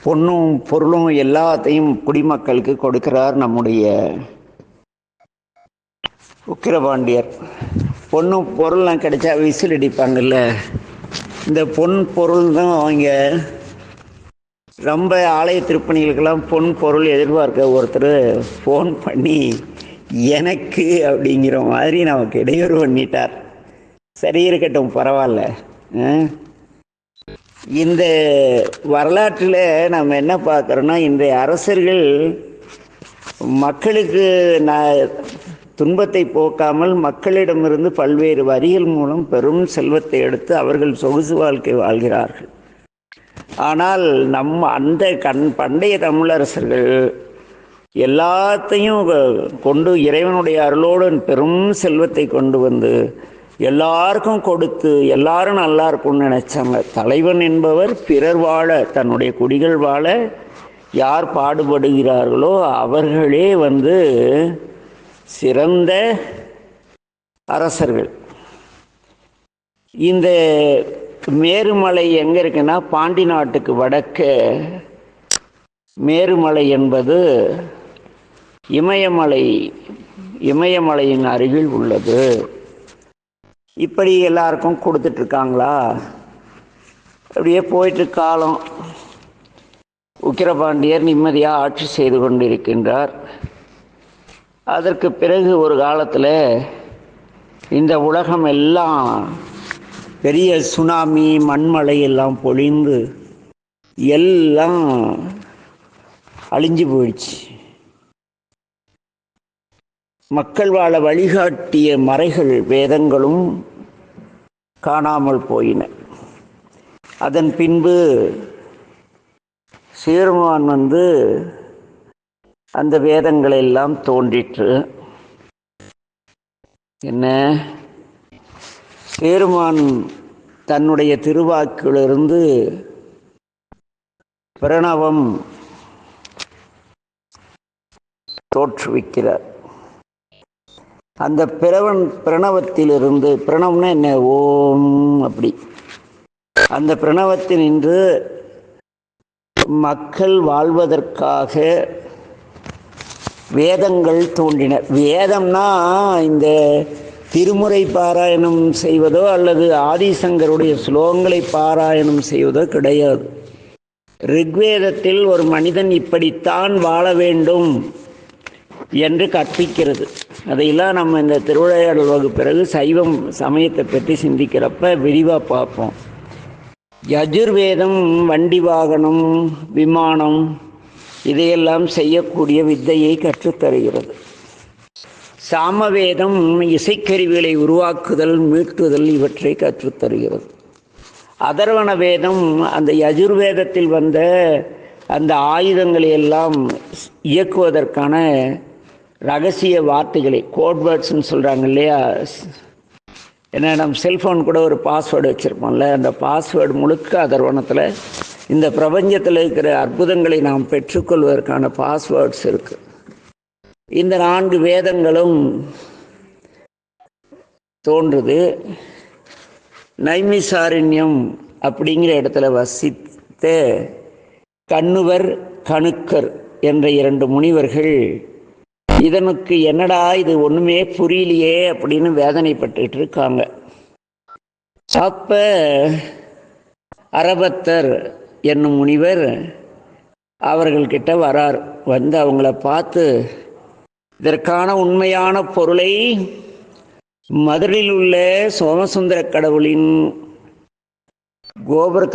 பொண்ணும் பொருளும் எல்லாத்தையும் குடிமக்களுக்கு கொடுக்கிறார் நம்முடைய உக்கிரபாண்டியர். பொண்ணும் பொருள்லாம் கிடைச்சா விசில் அடிப்பாங்கல்ல, இந்த பொன் பொருள் தான் அவங்க ரொம்ப ஆலய திருப்பணிகளுக்கெல்லாம் பொன் பொருள் எதிர்பார்க்க ஒருத்தர் ஃபோன் பண்ணி எனக்கு அப்படிங்கிற மாதிரி நமக்கு இடையூறு பண்ணிட்டார். சரி, இருக்கட்டும், பரவாயில்ல. இந்த வரலாற்றில் நம்ம என்ன பார்க்குறோன்னா, இன்றைய அரசர்கள் மக்களுக்கு துன்பத்தை போக்காமல் மக்களிடமிருந்து பல்வேறு வரிகள் மூலம் பெரும் செல்வத்தை எடுத்து அவர்கள் சொகுசு வாழ்க்கை வாழ்கிறார்கள். ஆனால் அந்த பண்டைய தமிழரசர்கள் எல்லாத்தையும் கொண்டு இறைவனுடைய அருளோடு பெரும் செல்வத்தை கொண்டு வந்து எல்லாருக்கும் கொடுத்து எல்லாரும் நல்லா இருக்கும்னு நினைச்சாங்க. தலைவன் என்பவர் பிறர் வாழ, தன்னுடைய குடிகள் வாழ யார் பாடுபடுகிறார்களோ அவர்களே சிறந்த அரசர்கள். இந்த மேருமலை எங்கே இருக்குன்னா, பாண்டி நாட்டுக்கு வடக்க மேருமலை என்பது இமயமலையின் அருகில் உள்ளது. இப்படி எல்லாருக்கும் கொடுத்துட்ருக்காங்களா? அப்படியே போயிட்டு காலம். உக்கிரபாண்டியர் நிம்மதியாக ஆட்சி செய்து கொண்டிருக்கின்றார். அதற்கு பிறகு ஒரு காலத்தில் இந்த உலகம் எல்லாம் பெரிய சுனாமி, மண்மழை எல்லாம் பொழிந்து எல்லாம் அழிஞ்சு போயிடுச்சு. மக்கள் வாழ வழிகாட்டிய மறைகள் வேதங்களும் காணாமல் போயின. அதன் பின்பு சேருமான் அந்த வேதங்களை எல்லாம் தோன்றிற்று. என்ன, சேருமான் தன்னுடைய திருவாக்கிலிருந்து பிரணவம் தோற்றுவிக்கிறார். அந்த பிரணவத்திலிருந்து, பிரணவம்னா என்ன, ஓம், அப்படி அந்த பிரணவத்தினின்று மக்கள் வாழ்வதற்காக வேதங்கள் தோன்றின. வேதம்னா இந்த திருமுறை பாராயணம் செய்வதோ அல்லது ஆதிசங்கருடைய ஸ்லோகங்களை பாராயணம் செய்வதோ கிடையாது. ரிக்வேதத்தில் ஒரு மனிதன் இப்படித்தான் வாழ வேண்டும் என்று கற்பிக்கிறது. அதையெல்லாம் நம்ம இந்த திருவிளையாடல் வகுப்பிறகு சைவம் சமயத்தை பற்றி சிந்திக்கிறப்ப விரிவாக பார்ப்போம். யஜுர்வேதம் வண்டி வாகனம், விமானம் இதையெல்லாம் செய்யக்கூடிய வித்தையை கற்றுத்தருகிறது. சாமவேதம் இசைக்கருவிகளை உருவாக்குதல், மீட்டுதல் இவற்றை கற்றுத்தருகிறது. அதர்வண வேதம் அந்த யஜுர்வேதத்தில் வந்த அந்த ஆயுதங்களை எல்லாம் இயக்குவதற்கான ரகசிய வார்த்தைகளை, கோட்வேர்ட்ஸ்ன்னு சொல்கிறாங்க இல்லையா. ஏன்னா நம்ம செல்ஃபோன் கூட ஒரு பாஸ்வேர்டு வச்சுருப்போம்ல, அந்த பாஸ்வேர்டு முழுக்க அதர்வணத்தில் இந்த பிரபஞ்சத்தில் இருக்கிற அற்புதங்களை நாம் பெற்றுக்கொள்வதற்கான பாஸ்வேர்ட்ஸ் இருக்குது. இந்த 4 வேதங்களும் தோன்றுது. நைமிசாரண்யம் அப்படிங்கிற இடத்துல வசித்த கண்ணுவர், கணுக்கர் என்ற 2 முனிவர்கள் இதனுக்கு என்னடா இது ஒன்றுமே புரியலையே அப்படின்னு வேதனைப்பட்டு இருக்காங்க. அப்ப அரபத்தர் என்னும் முனிவர் அவர்கள்கிட்ட வரார். அவங்கள பார்த்து, இதற்கான உண்மையான பொருளை மதுரையில் உள்ள சோமசுந்தர கடவுளின்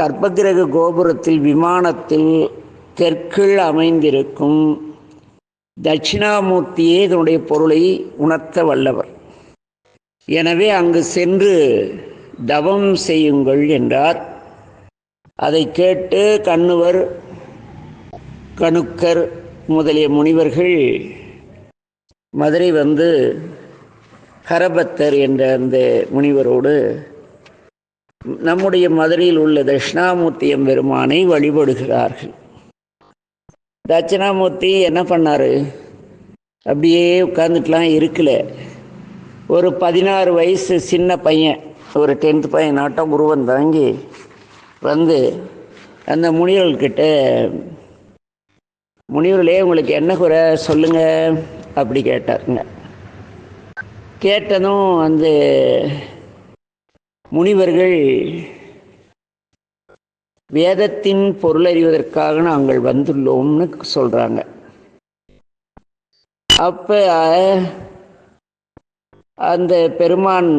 கர்ப்பகிரக கோபுரத்தில் விமானத்தில் தெற்கில் அமைந்திருக்கும் தட்சிணாமூர்த்தியே இதனுடைய பொருளை உணர்த்த வல்லவர். எனவே அங்கு சென்று தவம் செய்யுங்கள் என்றார். அதை கேட்டு கண்ணுவர், கணுக்கர் முதலிய முனிவர்கள் மதுரை கரபத்தர் என்ற அந்த முனிவரோடு நம்முடைய மதுரையில் உள்ள தட்சிணாமூர்த்தி எம்பெருமானை வழிபடுகிறார்கள். தட்சிணாமூர்த்தி என்ன பண்ணார், அப்படியே உட்கார்ந்துட்டுலாம் இருக்கல. ஒரு 16 வயசு சின்ன பையன், ஒரு 10th பையன் நாட்டம் உருவம் தாங்கி அந்த முனிவர்கிட்ட முனிவர்களே உங்களுக்கு என்ன குறை சொல்லுங்க அப்படி கேட்டாருங்க. கேட்டதும் முனிவர்கள் வேதத்தின் பொருள் அறிவதற்காக நாங்கள் வந்துள்ளோம்னு சொல்றாங்க. அப்ப அந்த பெருமான்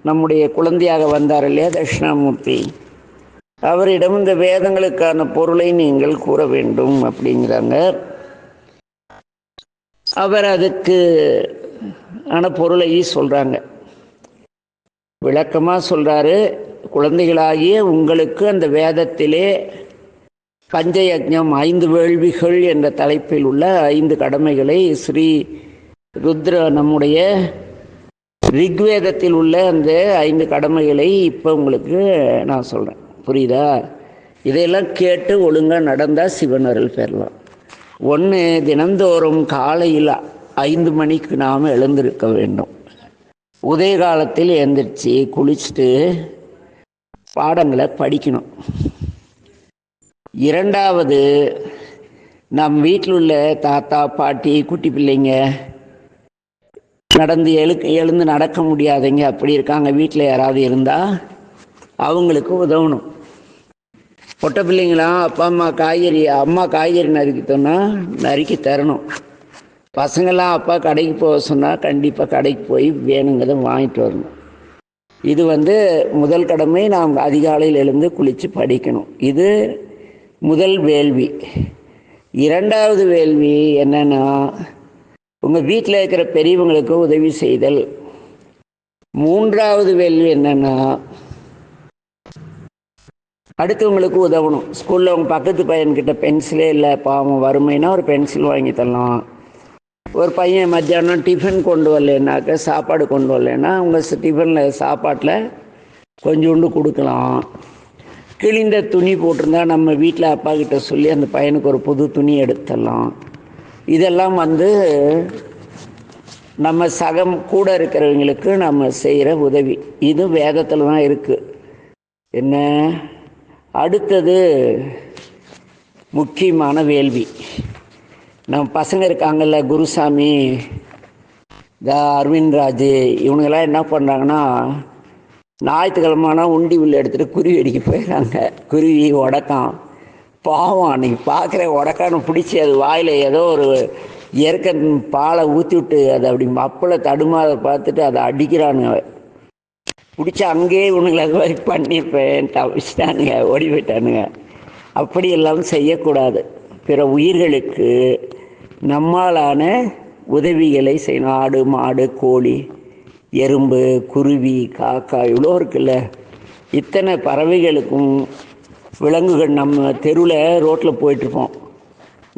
நம்முடைய குழந்தையாக வந்தார் இல்லையா, தட்சிணாமூர்த்தி, அவரிடம் இந்த வேதங்களுக்கான பொருளை நீங்கள் கூற வேண்டும் அப்படிங்கிறாங்க. அவர் அதுக்கு ஆன பொருளை சொல்றாங்க, விளக்கமா சொல்றாரு. குழந்தைகளாகிய உங்களுக்கு அந்த வேதத்திலே பஞ்சயஜ்ஞம் 5 வேள்விகள் என்ற தலைப்பில் உள்ள 5 கடமைகளை ஸ்ரீ ருத்ர நம்முடைய ரிக்வேதத்தில் உள்ள அந்த 5 கடமைகளை இப்போ உங்களுக்கு நான் சொல்கிறேன். புரியுதா? இதையெல்லாம் கேட்டு ஒழுங்காக நடந்தால் சிவன் அருள் பெறலாம். 1, தினந்தோறும் காலையில் 5 மணிக்கு நாம் எழுந்திருக்க வேண்டும். உதய காலத்தில் எழுந்திரிச்சு குளிச்சுட்டு பாடங்களை படிக்கணும். 2வது, நம் வீட்டில் உள்ள தாத்தா பாட்டி குட்டி பிள்ளைங்க நடந்து எழுந்து நடக்க முடியாதவங்க அப்படி இருக்காங்க, வீட்டில் யாராவது இருந்தால் அவங்களுக்கு உதவணும். பொட்டை பிள்ளைங்களாம் அம்மா காய்கறி நறுக்கிட்டோன்னா நறுக்கி தரணும். பசங்கள்லாம் அப்பா கடைக்கு போக சொன்னால் கண்டிப்பாக கடைக்கு போய் வேணுங்கிறத வாங்கிட்டு வரணும். இது முதல் கடமை. நாம் அதிகாலையில் எழுந்து குளித்து படிக்கணும். இது முதல் வேள்வி. 2வது வேள்வி என்னன்னா, உங்கள் வீட்டில் இருக்கிற பெரியவங்களுக்கு உதவி செய்தல். 3வது வேள்வி என்னன்னா, அடுத்தவங்களுக்கு உதவணும். ஸ்கூலில் உங்கள் பக்கத்து பையன்கிட்ட பென்சிலே இல்லை, பாவம் வறுமைனா ஒரு பென்சில் வாங்கி தரலாம். ஒரு பையன் மத்தியானம் டிஃபன் கொண்டு வரலனாக்க, சாப்பாடு கொண்டு வரலன்னா உங்கள் டிஃபனில் சாப்பாட்டில் கொஞ்சோண்டு கொடுக்கலாம். கிழிந்த துணி போட்டிருந்தா நம்ம வீட்டில் அப்பா கிட்ட சொல்லி அந்த பையனுக்கு ஒரு புது துணி எடுத்துடலாம். இதெல்லாம் நம்ம சகம் கூட இருக்கிறவங்களுக்கு நம்ம செய்கிற உதவி. இது வேதத்தில் தான் இருக்குது. என்ன அடுத்தது முக்கியமான வேள்வி. நம்ம பசங்க இருக்காங்கல்ல, குருசாமி, அரவிந்த் ராஜ், இவங்கெல்லாம் என்ன பண்ணுறாங்கன்னா, ஞாயிற்றுக்கிழமைனா உண்டி உள்ள எடுத்துகிட்டு குருவி அடிக்க போயிடுறாங்க. குருவி உடக்கான் பாவம், அன்றைக்கி பார்க்குற உடக்கான பிடிச்சி அது வாயில் ஏதோ ஒரு இயற்கை பாலை ஊற்றி விட்டு அதை அப்படி மப்பில் தடுமாதை பார்த்துட்டு அதை அடிக்கிறானுங்க. பிடிச்சி அங்கேயே இவனுங்களை அது மாதிரி பண்ணியிருப்பேன் தவிச்சிட்டானுங்க, ஓடி போயிட்டானுங்க. அப்படி எல்லாம் செய்யக்கூடாது. பிற உயிர்களுக்கு நம்மாலான உதவிகளை செய்யணும். ஆடு மாடு கோழி எறும்பு குருவி காக்கா இவ்வளோ இருக்குல்ல, இத்தனை பறவைகளுக்கும் விலங்குகள் நம்ம தெருவில் ரோட்டில் போயிட்டுருப்போம்,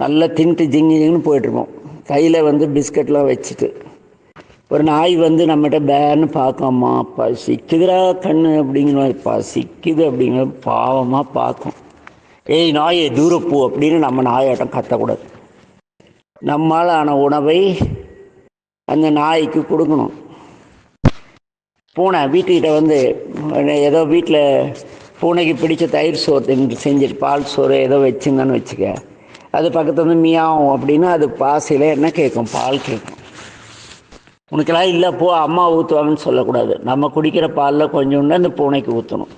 நல்லா தின்ட்டு ஜிங்குன்னு போயிட்டுருப்போம், கையில் பிஸ்கட்லாம் வச்சுட்டு. ஒரு நாய் நம்மகிட்ட பேன்னு பார்க்காமா, பசிக்குதுரா கண்ணு அப்படிங்கிற பசிக்குது அப்படிங்கிற பாவமாக பார்க்கும். ஏய் நாயை தூரப்பூ அப்படின்னு நம்ம நாயாட்டம் கத்தக்கூடாது. நம்மால் ஆன உணவை அந்த நாய்க்கு கொடுக்கணும். பூனை வீட்டுக்கிட்ட ஏதோ வீட்டில் பூனைக்கு பிடிச்ச தயிர் சோறு செஞ்சுட்டு பால் சோறு ஏதோ வச்சுங்கன்னு வச்சுக்க, அது பக்கத்தில் மியாவும் அப்படின்னு அது பாசையில் என்ன கேட்கும், பால் கேட்கும். உனக்கெல்லாம் இல்லை போ அம்மா ஊற்றுவாங்கன்னு சொல்லக்கூடாது. நம்ம குடிக்கிற பாலில் கொஞ்சோண்டு அந்த பூனைக்கு ஊற்றணும்.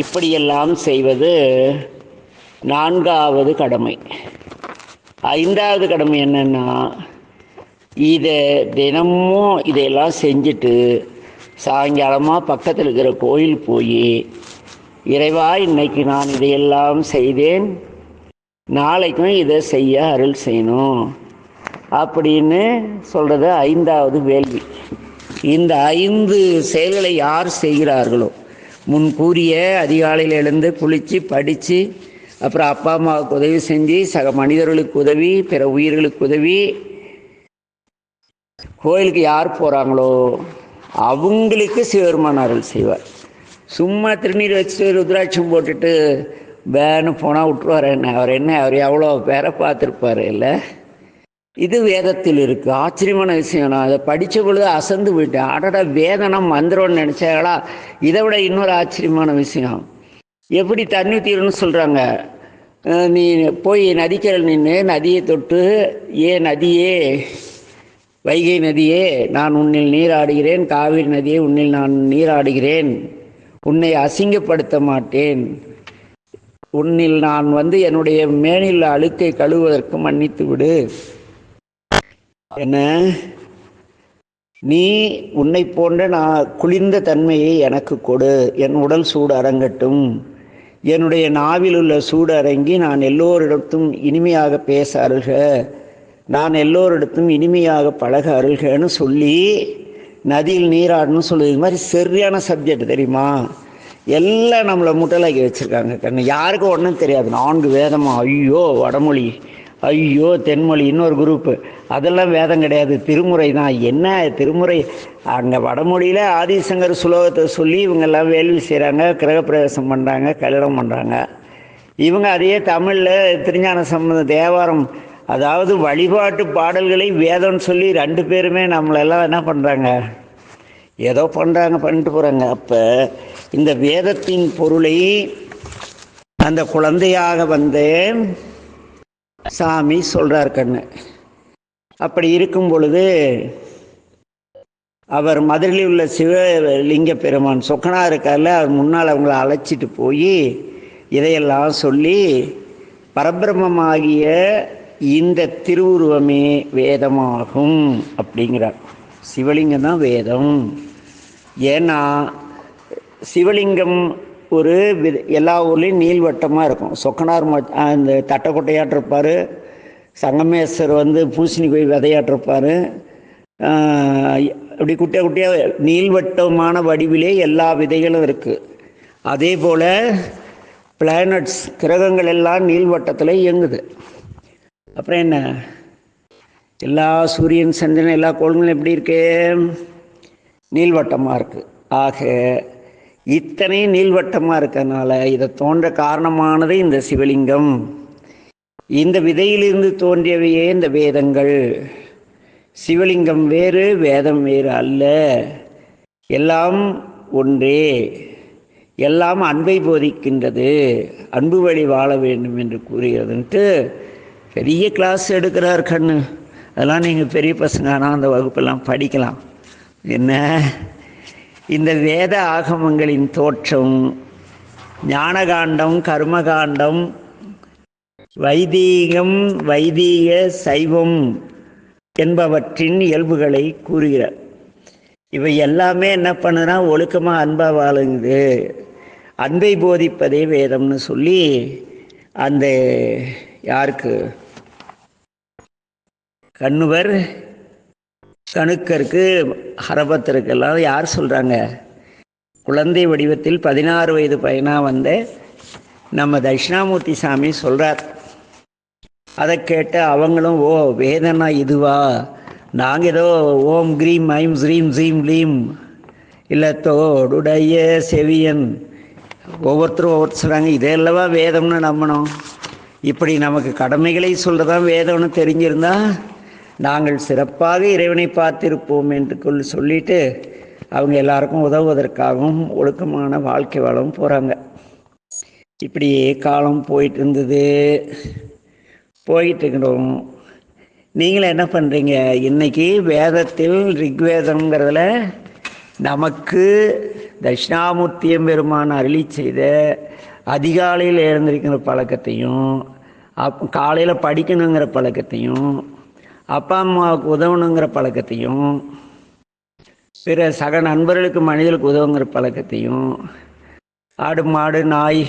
இப்படியெல்லாம் செய்வது 4வது கடமை. 5வது கடமை என்னென்னா, இதை தினமும் இதையெல்லாம் செஞ்சுட்டு சாயங்காலமாக பக்கத்தில் இருக்கிற கோயில் போய், இறைவா இன்னைக்கு நான் இதையெல்லாம் செய்தேன், நாளைக்கும் இதை செய்ய அருள் செய்யணும் அப்படின்னு சொல்கிறது 5வது வேள்வி. இந்த 5 செயல்களை யார் செய்கிறார்களோ, முன் கூறிய அதிகாலையில் எழுந்து குளித்து படித்து, அப்புறம் அப்பா அம்மாவுக்கு உதவி செஞ்சு, சக மனிதர்களுக்கு உதவி, பிற உயிர்களுக்கு உதவி, கோயிலுக்கு யார் போகிறாங்களோ அவங்களுக்கு சிவபெருமான் அருள் செய்வார். சும்மா திருநீர் வச்சுட்டு ருத்ராட்சம் போட்டுட்டு வேன்னு போனால் விட்டுருவார். அவர் எவ்வளோ பேரை பார்த்துருப்பார் இல்லை. இது வேதத்தில் இருக்குது. ஆச்சரியமான விஷயம். நான் அதை படித்த பொழுது அசந்து போயிட்டேன். அடடா வேதனை மந்திரம்னு நினச்சாங்களா? இதை விட இன்னொரு ஆச்சரியமான விஷயம், எப்படி தண்ணி ஊற்றிடணும்னு சொல்கிறாங்க. நீ போய் நதிக்கரையில் நின்று நதியை தொட்டு, ஏ நதியே, வைகை நதியே, நான் உன்னில் நீராடுகிறேன், காவிரி நதியே உன்னில் நான் நீராடுகிறேன், உன்னை அசிங்கப்படுத்த மாட்டேன், உன்னில் நான் என்னுடைய மேனில் அழுக்கை கழுவுவதற்கு மன்னித்து விடு, என்ன நீ உன்னை போன்ற நான் குளிர்ந்த தன்மையை எனக்கு கொடு, என் உடல் சூடு அடங்கட்டும், என்னுடைய நாவில் உள்ள சூடு அடங்கி நான் எல்லோரிடத்தும் இனிமையாக பேச அருள்க, நான் எல்லோரிடத்தும் இனிமையாக பழக அருள்கன்னு சொல்லி நதியில் நீராடணும்னு சொல்லுது. இது மாதிரி சரியான சப்ஜெக்ட் தெரியுமா? எல்லாம் நம்மளை முட்டலாக்கி வச்சுருக்காங்க கண்ணு. யாருக்கும் ஒன்றும் தெரியாது. 4 வேதமா, ஐயோ வடமொழி, ஐயோ தென்மொழி, இன்னொரு குரூப்பு, அதெல்லாம் வேதம் கிடையாது, திருமுறை தான். என்ன திருமுறை? அங்கே வடமொழியில் ஆதிசங்கர் சுலோகத்தை சொல்லி இவங்கெல்லாம் வேள்வி செய்கிறாங்க, கிரகப்பிரவேசம் பண்ணுறாங்க, கல்யாணம் பண்ணுறாங்க. இவங்க அதையே தமிழில் திருஞான சம்பந்த தேவாரம், அதாவது வழிபாட்டு பாடல்களை வேதம்னு சொல்லி 2 பேருமே நம்மளெல்லாம் என்ன பண்ணுறாங்க, ஏதோ பண்ணுறாங்க, பண்ணிட்டு போகிறாங்க. அப்போ இந்த வேதத்தின் பொருளை அந்த குழந்தையாக சாமி சொல்கிறார் கண்ணு. அப்படி இருக்கும் பொழுது அவர் மதுரையில் உள்ள சிவலிங்க பெருமான் சொக்கனா இருக்கார்ல, அவர் முன்னால் அவங்கள அழைச்சிட்டு போய் இதையெல்லாம் சொல்லி, பரபிரம்மமாகிய இந்த திருவுருவமே வேதமாகும் அப்படிங்கிறார். சிவலிங்கம் தான் வேதம். ஏன்னா சிவலிங்கம் ஒரு எல்லா ஊர்லேயும் நீள்வட்டமாக இருக்கும். சொக்கனார் அந்த தட்டைக்கொட்டையாட்டிருப்பார், சங்கமேஸ்வர் பூசணி போய் விதையாட்டிருப்பார். அப்படி குட்டியாக குட்டியாக நீள்வட்டமான வடிவிலே எல்லா விதைகளும் இருக்குது. அதே போல் பிளானட்ஸ், கிரகங்கள் எல்லாம் நீள்வட்டத்தில் இயங்குது. அப்புறம் என்ன, எல்லா சூரியன் சந்திரன் எல்லா கோள்களும் எப்படி இருக்கு, நீள்வட்டமாக இருக்குது. ஆக இத்தனை நீள்வட்டமாக இருக்கிறதுனால இதை தோன்ற காரணமானது இந்த சிவலிங்கம். இந்த விதையிலிருந்து தோன்றியவையே இந்த வேதங்கள். சிவலிங்கம் வேறு, வேதம் வேறு அல்ல, எல்லாம் ஒன்றே, எல்லாம் அன்பை போதிக்கின்றது, அன்பு வழி வாழ வேண்டும் என்று கூறுகிறதுன்ட்டு பெரிய கிளாஸ் எடுக்கிறார் கண்ணு. அதெல்லாம் நீங்கள் பெரிய பசங்க ஆனால் அந்த வகுப்பெல்லாம் படிக்கலாம். என்ன, இந்த வேத ஆகமங்களின் தோற்றம், ஞானகாண்டம், கர்மகாண்டம், வைதீகம், வைதீக, சைவம் என்பவற்றின் இயல்புகளை கூறுகிறார். இவை எல்லாமே என்ன பண்ணுனா ஒழுக்கமாக அன்பாக வாழுங்குது, அன்பை போதிப்பதே வேதம்னு சொல்லி அந்த யாருக்கு, கண்ணுவர் கணுக்கருக்கு, ஹரபத்தருக்கெல்லாம் யார் சொல்கிறாங்க, குழந்தை வடிவத்தில் 16 வயது பையனாக நம்ம தட்சிணாமூர்த்தி சாமி சொல்கிறார். அதை கேட்டு அவங்களும், ஓ வேதனா இதுவா, நாங்கள் ஏதோ ஓம் கிரீம் ஐம் ஸ்ரீம் ஜீம் லீம் இல்லை தோடுடைய செவியன், ஒவ்வொருத்தரும் ஒவ்வொருத்தர் சொல்கிறாங்க, இதெல்லவா வேதம்னு நம்பணும். இப்படி நமக்கு கடமைகளை சொல்கிறதான் வேதம்னு தெரிஞ்சிருந்தால் நாங்கள் சிறப்பாக இறைவனை பார்த்திருப்போம் என்று சொல்லிட்டு அவங்க எல்லாருக்கும் உதவுவதற்காகவும் ஒழுக்கமான வாழ்க்கை வாழவும் போகிறாங்க. இப்படியே காலம் போயிட்டு இருந்தது, போயிட்டு இருக்கிறோம். நீங்களும் என்ன பண்ணுறீங்க, இன்றைக்கி வேதத்தில் ரிக்வேதங்கிறதுல நமக்கு தட்சிணாமூர்த்தியம் பெருமான் அருளி செய்த அதிகாலையில் எழுந்திருக்கிற பழக்கத்தையும், காலையில் படிக்கணுங்கிற பழக்கத்தையும், அப்பா அம்மாவுக்கு உதவணுங்கிற பழக்கத்தையும், பிற சக நண்பர்களுக்கு மனிதர்களுக்கு உதவுங்கிற பழக்கத்தையும், ஆடு மாடு நாய்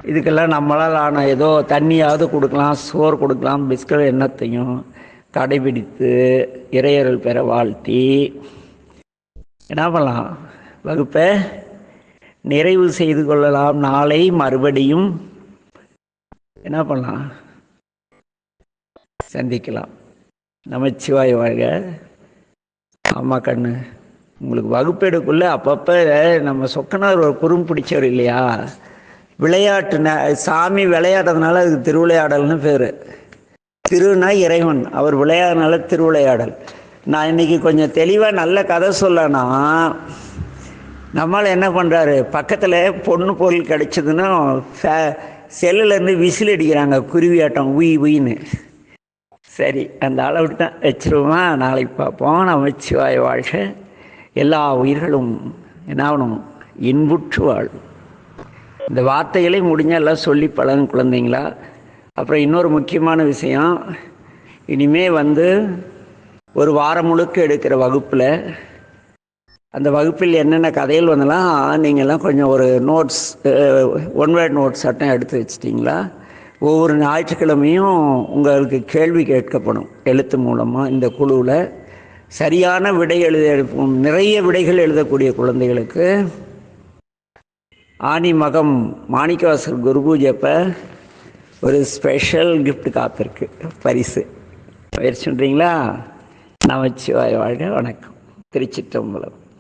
இதுக்கெல்லாம் நம்மளால் ஆன ஏதோ தண்ணியாவது கொடுக்கலாம், சோறு கொடுக்கலாம், பிஸ்கட் எண்ணத்தையும் கடைபிடித்து இறையருள் பெற வாழ்த்தி என்ன பண்ணலாம், வகுப்பை நிறைவு செய்து கொள்ளலாம். நாளை மறுபடியும் என்ன பண்ணலாம், சந்திக்கலாம். நமச்சிவாய வாழ்க. ஆமாம் கண்ணு, உங்களுக்கு வகுப்பெடுக்குள்ளே அப்பப்போ நம்ம சொக்கனார் ஒரு குறும் பிடிச்சவர் இல்லையா, விளையாட்டு சாமி விளையாடுறதுனால அதுக்கு திருவிளையாடல்னு பேர். திருனா இறைவன், அவர் விளையாடுறதுனால திருவிளையாடல். நான் இன்றைக்கி கொஞ்சம் தெளிவாக நல்ல கதை சொல்லனா, நம்மளால் என்ன பண்ணுறாரு, பக்கத்தில் பொண்ணு பொருள் கிடச்சிதுன்னா செல்லுலேருந்து விசில் அடிக்கிறாங்க குருவியாட்டம் உய் உயின்னு. சரி, அந்த அளவுக்கு தான் வச்சிருவோமா? நாளைக்கு பார்ப்போம். நமச்சிவாய வாழ்க. எல்லா உயிர்களும் என்னாகணும்? இன்புற்று வாழும். இந்த வார்த்தைகளை முடிஞ்சால் எல்லாம் சொல்லி பழகும் குழந்தைங்களா. அப்புறம் இன்னொரு முக்கியமான விஷயம், இனிமே ஒரு வாரம் முழுக்க எடுக்கிற வகுப்பில், அந்த வகுப்பில் என்னென்ன கதைகள் வந்தெல்லாம் நீங்கள்லாம் கொஞ்சம் ஒரு நோட்ஸ், ஒன் வேர்ட் நோட்ஸ் சட்டம் எடுத்து வச்சிட்டிங்களா? ஒவ்வொரு ஞாயிற்றுக்கிழமையும் உங்களுக்கு கேள்வி கேட்கப்படும் எழுத்து மூலமாக. இந்த குழுவில் சரியான விடை நிறைய விடைகள் எழுதக்கூடிய குழந்தைகளுக்கு ஆனி மகம் மாணிக்கவாசல் குரு பூஜைப்போ ஒரு ஸ்பெஷல் கிஃப்ட் காத்திருக்கு, பரிசு. முயற்சி பண்ணுறீங்களா? நமச்சிவாய வாழ்க. வணக்கம். திருச்சிற்றம்பலம்.